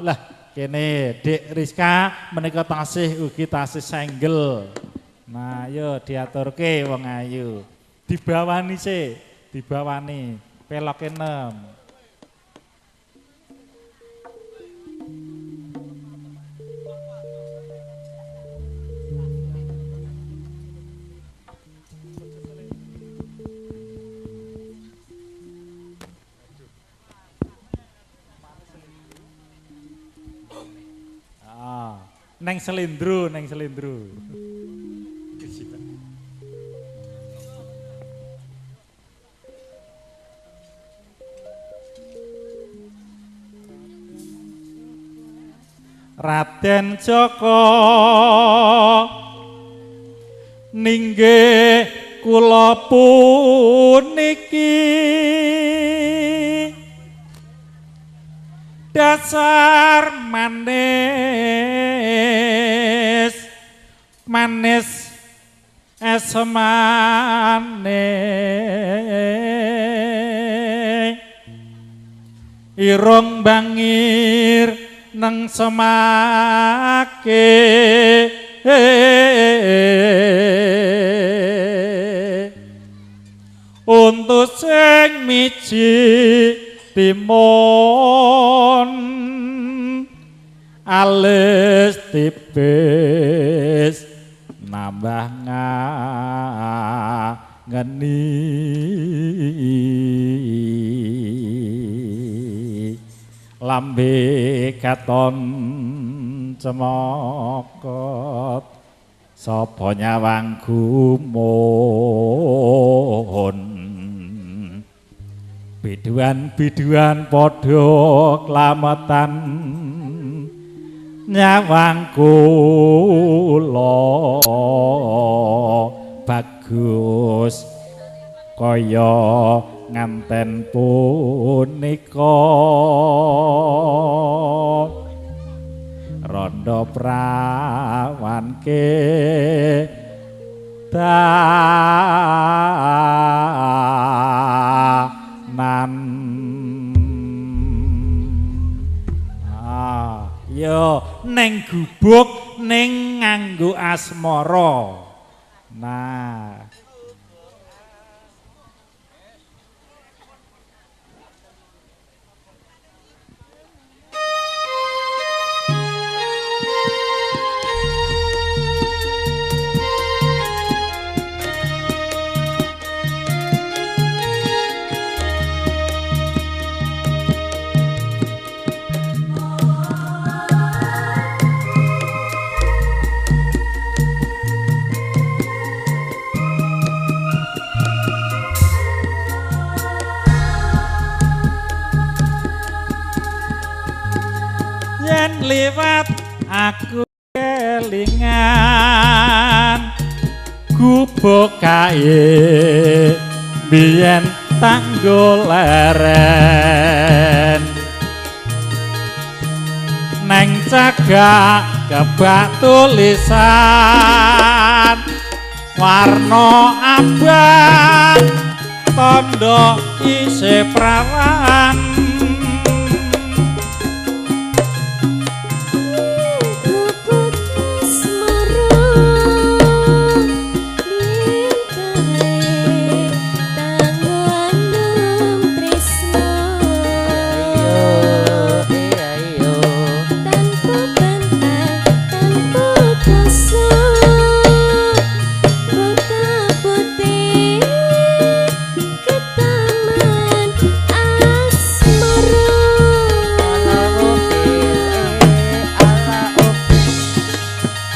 Lah kene Dik Rizka menika tasih ugi tasih senggel. Nah, yo diaturke wong ayu. Dibawani sih, dibawani. Peloke 6. Neng selindru, neng selindru. Raden Joko ninggih kula puniki dasar manis manis asmane irung bangir nang semake untuk sing miji timun alis tipis nambah ngani lambe katon cemokot sapa nyawang gumun biduan-biduan padha klametan nyawang kula bagus kaya nganten punika rondo prawan danan yo neng gubuk ning nganggo asmara nah liwat aku kelingan gubuk kae biyen tanggul leren neng cagak kebak tulisan warna abang tondo isih prawan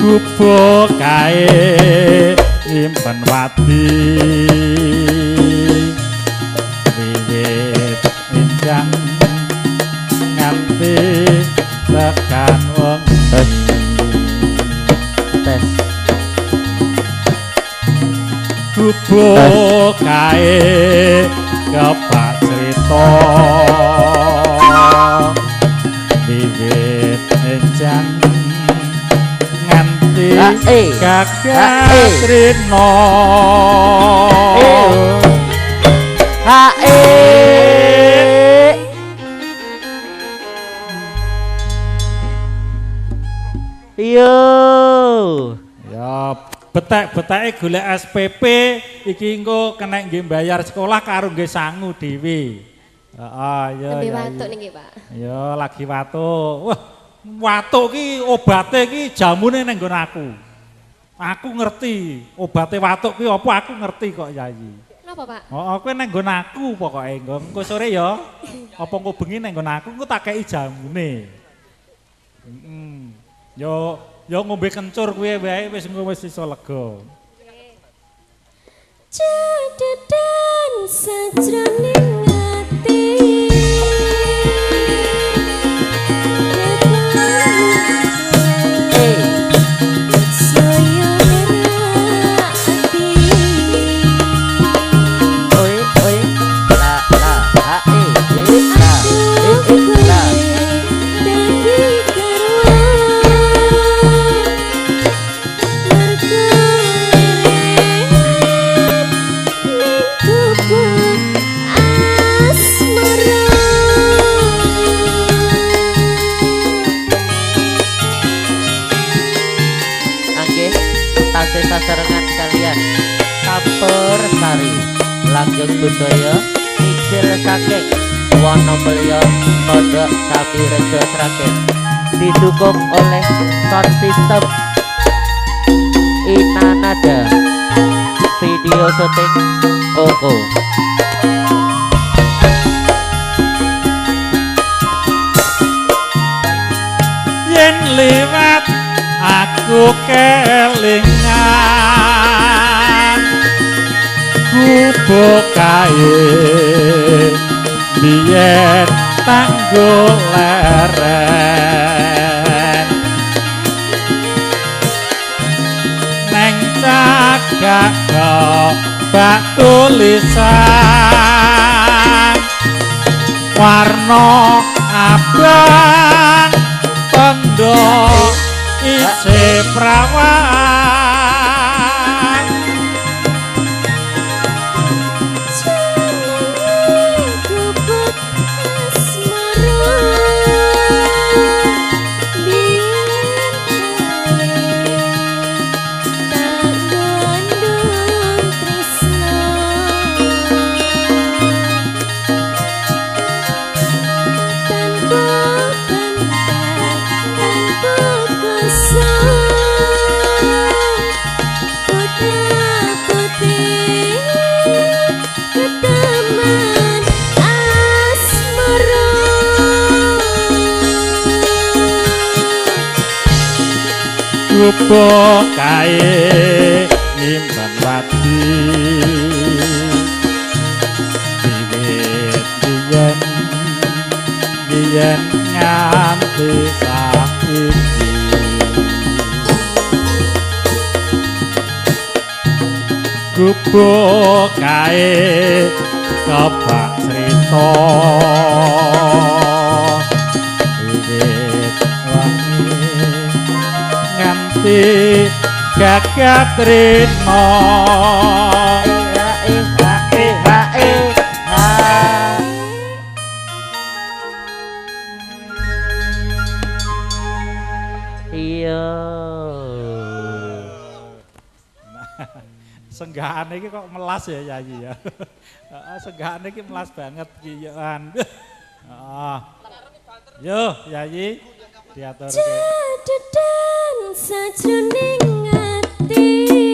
gubuk kae nyimpen wati wiwit enjang nganti tekan wengi tes gubuk kae kepak crita wiwit enjang Kakak Trino Yo. Ya betek-beteke golek SPP iki engko kena nggih bayar sekolah karo nggih sangu dhewe. Heeh, ya. Nembe watuk niki, Pak. Ya lagi watuk. Wah, watuk ki obate ki jamune ning nggon aku. Aku ngerti obate watuk ki apa aku ngerti kok Yayi. Napa, Pak? Oh, kowe nang nggon aku pokoke engko sore ya. Apa engko bengi nang nggon aku engko tak kei jamune. Yo ngombe kencur kuwi wae wis engko wis iso lega. Cedetan sajroning ati. Sasarengan kalian Kaper Sari Lanjut budaya Nicil Saking Wonobelyo Kodok Sapi Rejo Sragen didukung oleh sound system Inanada video syuting OO. Yen liwat aku kelingan gubuk kae biyen tanggul leren neng cagak bak tulisan warna abang tondo isi perawan Gubuk asmara biyen tak gondong tresna tanpa bentak tanpa putra putih keteman asmara gubuk kae nyimpen wadi wiwit biyen nganti saiki gubuk kae kebak cerita wiwit wangi nganti gagat rena Iya. Senggahane iki kok melas ya Yayi ya. Heeh, senggahane iki melas banget iki ya. Heeh. Yo Yayi diaturke. Cedetan sajroning ati